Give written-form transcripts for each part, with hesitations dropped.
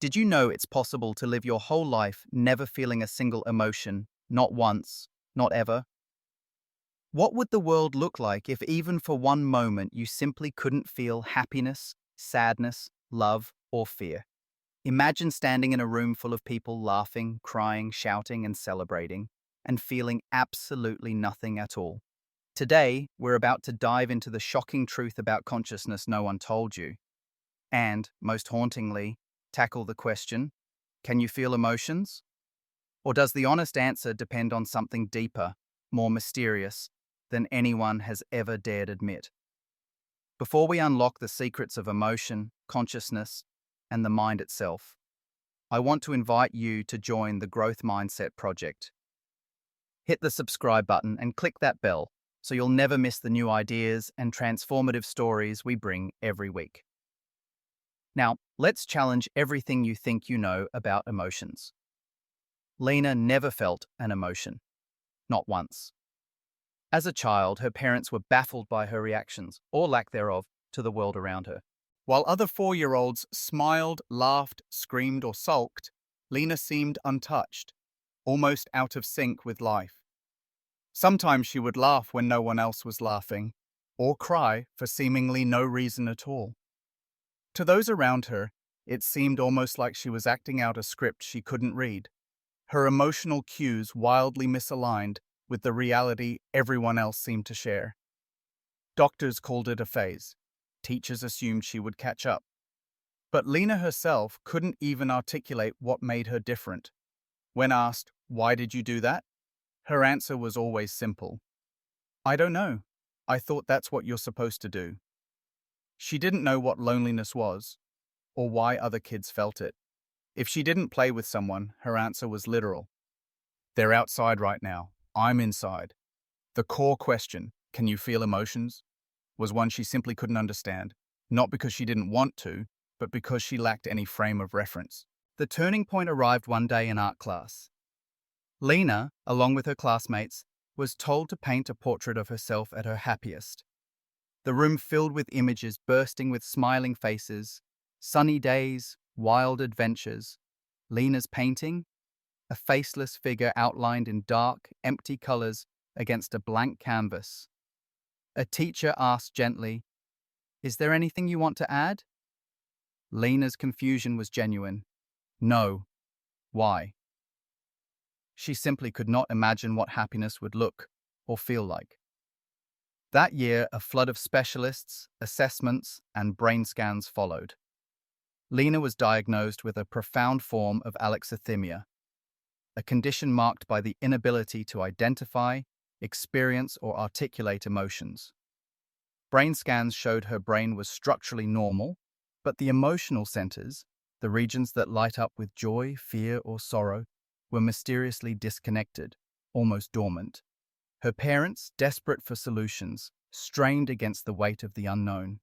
Did you know it's possible to live your whole life never feeling a single emotion, not once, not ever? What would the world look like if even for one moment you simply couldn't feel happiness, sadness, love, or fear? Imagine standing in a room full of people laughing, crying, shouting, and celebrating, and feeling absolutely nothing at all. Today, we're about to dive into the shocking truth about consciousness no one told you, and, most hauntingly, tackle the question, can you feel emotions? Or does the honest answer depend on something deeper, more mysterious, than anyone has ever dared admit? Before we unlock the secrets of emotion, consciousness, and the mind itself, I want to invite you to join the Growth Mindset Project. Hit the subscribe button and click that bell so you'll never miss the new ideas and transformative stories we bring every week. Now, let's challenge everything you think you know about emotions. Lena never felt an emotion, not once. As a child, her parents were baffled by her reactions, or lack thereof, to the world around her. While other 4-year-olds smiled, laughed, screamed, or sulked, Lena seemed untouched, almost out of sync with life. Sometimes she would laugh when no one else was laughing, or cry for seemingly no reason at all. To those around her, it seemed almost like she was acting out a script she couldn't read, her emotional cues wildly misaligned with the reality everyone else seemed to share. Doctors called it a phase. Teachers assumed she would catch up. But Lena herself couldn't even articulate what made her different. When asked, "Why did you do that?" her answer was always simple. "I don't know. I thought that's what you're supposed to do." She didn't know what loneliness was, or why other kids felt it. If she didn't play with someone, her answer was literal. They're outside right now. I'm inside. The core question, can you feel emotions, was one she simply couldn't understand, not because she didn't want to, but because she lacked any frame of reference. The turning point arrived one day in art class. Lena, along with her classmates, was told to paint a portrait of herself at her happiest. The room filled with images bursting with smiling faces, sunny days, wild adventures. Lena's painting, a faceless figure outlined in dark, empty colors against a blank canvas. A teacher asked gently, "Is there anything you want to add?" Lena's confusion was genuine. No. Why? She simply could not imagine what happiness would look or feel like. That year, a flood of specialists, assessments, and brain scans followed. Lena was diagnosed with a profound form of alexithymia, a condition marked by the inability to identify, experience, or articulate emotions. Brain scans showed her brain was structurally normal, but the emotional centers, the regions that light up with joy, fear, or sorrow, were mysteriously disconnected, almost dormant. Her parents, desperate for solutions, strained against the weight of the unknown.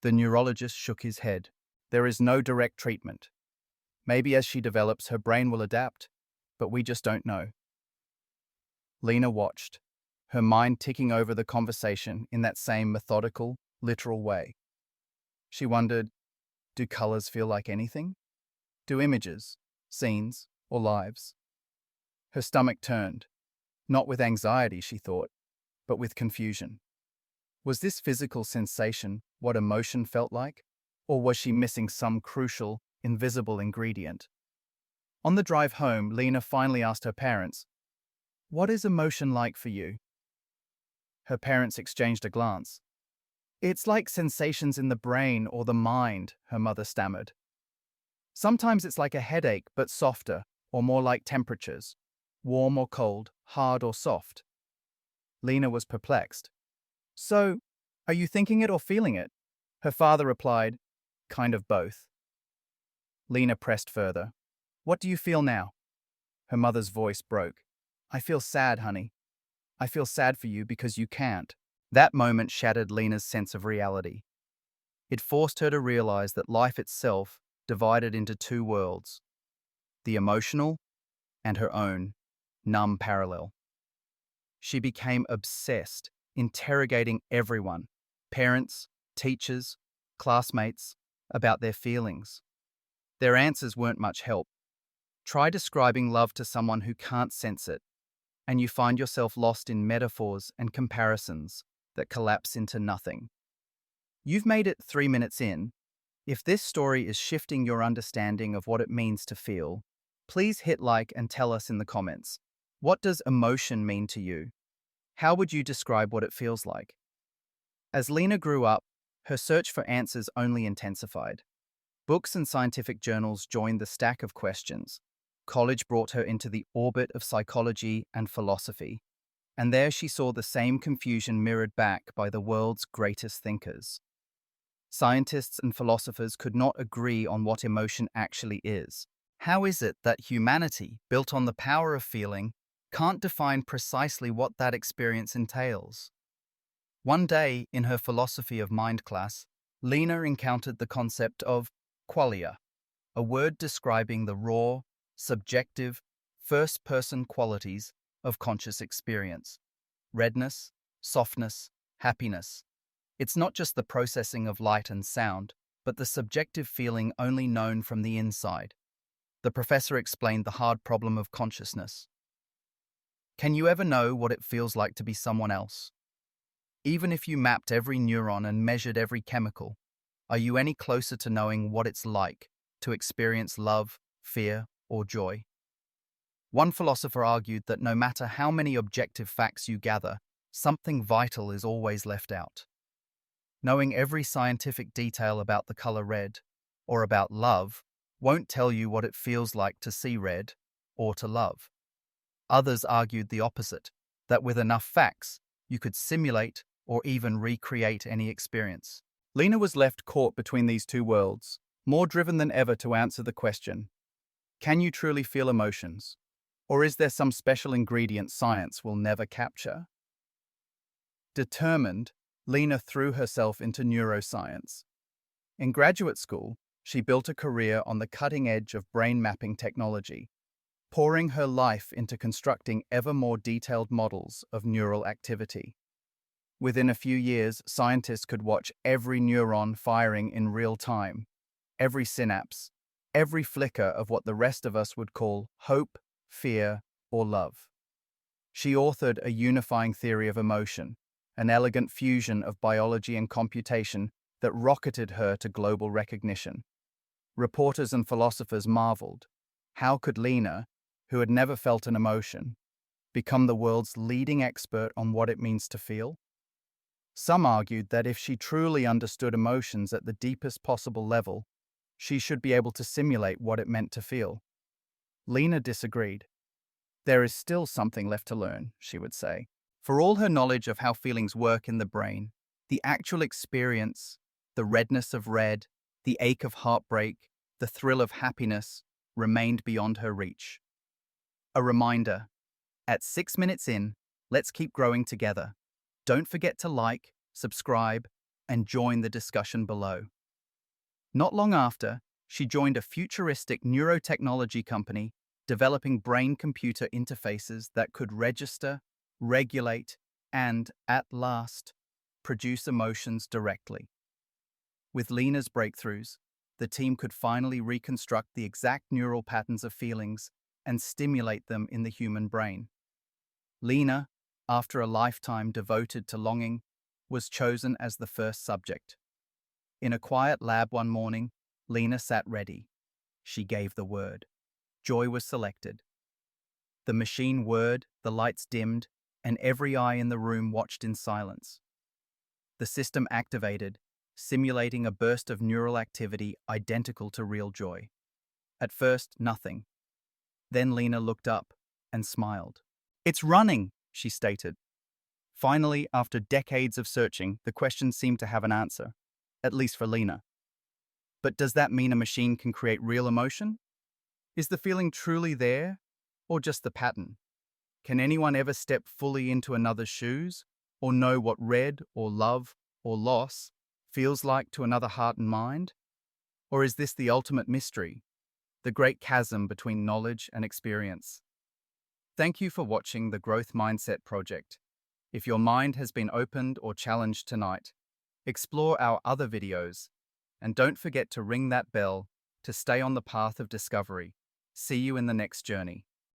The neurologist shook his head. There is no direct treatment. Maybe as she develops, her brain will adapt, but we just don't know. Lena watched, her mind ticking over the conversation in that same methodical, literal way. She wondered, do colors feel like anything? Do images, scenes, or lives? Her stomach turned, not with anxiety, she thought, but with confusion. Was this physical sensation what emotion felt like? Or was she missing some crucial, invisible ingredient? On the drive home, Lena finally asked her parents, "What is emotion like for you?" Her parents exchanged a glance. "It's like sensations in the brain or the mind," her mother stammered. "Sometimes it's like a headache, but softer, or more like temperatures, warm or cold, hard or soft." Lena was perplexed. "So, are you thinking it or feeling it?" Her father replied, "Kind of both." Lena pressed further. "What do you feel now?" Her mother's voice broke. "I feel sad, honey. I feel sad for you because you can't." That moment shattered Lena's sense of reality. It forced her to realize that life itself divided into two worlds, the emotional and her own, numb parallel. She became obsessed, interrogating everyone, parents, teachers, classmates, about their feelings. Their answers weren't much help. Try describing love to someone who can't sense it, and you find yourself lost in metaphors and comparisons that collapse into nothing. You've made it 3 minutes in. If this story is shifting your understanding of what it means to feel, please hit like and tell us in the comments. What does emotion mean to you? How would you describe what it feels like? As Lena grew up, her search for answers only intensified. Books and scientific journals joined the stack of questions. College brought her into the orbit of psychology and philosophy, and there she saw the same confusion mirrored back by the world's greatest thinkers. Scientists and philosophers could not agree on what emotion actually is. How is it that humanity, built on the power of feeling, can't define precisely what that experience entails? One day, in her philosophy of mind class, Lena encountered the concept of qualia, a word describing the raw, subjective, first-person qualities of conscious experience. Redness, softness, happiness. It's not just the processing of light and sound, but the subjective feeling only known from the inside. The professor explained the hard problem of consciousness. Can you ever know what it feels like to be someone else? Even if you mapped every neuron and measured every chemical, are you any closer to knowing what it's like to experience love, fear, or joy? One philosopher argued that no matter how many objective facts you gather, something vital is always left out. Knowing every scientific detail about the color red, or about love, won't tell you what it feels like to see red or to love. Others argued the opposite, that with enough facts, you could simulate or even recreate any experience. Lena was left caught between these two worlds, more driven than ever to answer the question, can you truly feel emotions? Or is there some special ingredient science will never capture? Determined, Lena threw herself into neuroscience. In graduate school, she built a career on the cutting edge of brain mapping technology, pouring her life into constructing ever more detailed models of neural activity. Within a few years, scientists could watch every neuron firing in real time, every synapse, every flicker of what the rest of us would call hope, fear, or love. She authored a unifying theory of emotion, an elegant fusion of biology and computation that rocketed her to global recognition. Reporters and philosophers marveled. How could Lena, who had never felt an emotion, become the world's leading expert on what it means to feel? Some argued that if she truly understood emotions at the deepest possible level, she should be able to simulate what it meant to feel. Lena disagreed. There is still something left to learn, she would say. For all her knowledge of how feelings work in the brain, the actual experience, the redness of red, the ache of heartbreak, the thrill of happiness, remained beyond her reach. A reminder, at 6 minutes in, let's keep growing together. Don't forget to like, subscribe, and join the discussion below. Not long after, she joined a futuristic neurotechnology company developing brain-computer interfaces that could register, regulate, and, at last, produce emotions directly. With Lena's breakthroughs, the team could finally reconstruct the exact neural patterns of feelings and stimulate them in the human brain. Lena, after a lifetime devoted to longing, was chosen as the first subject. In a quiet lab one morning, Lena sat ready. She gave the word. Joy was selected. The machine whirred, the lights dimmed, and every eye in the room watched in silence. The system activated, simulating a burst of neural activity identical to real joy. At first, nothing. Then Lena looked up and smiled. "It's running," she stated. Finally, after decades of searching, the question seemed to have an answer, at least for Lena. But does that mean a machine can create real emotion? Is the feeling truly there, or just the pattern? Can anyone ever step fully into another's shoes, or know what red, or love, or loss feels like to another heart and mind? Or is this the ultimate mystery, the great chasm between knowledge and experience? Thank you for watching the Growth Mindset Project. If your mind has been opened or challenged tonight, explore our other videos, and don't forget to ring that bell to stay on the path of discovery. See you in the next journey.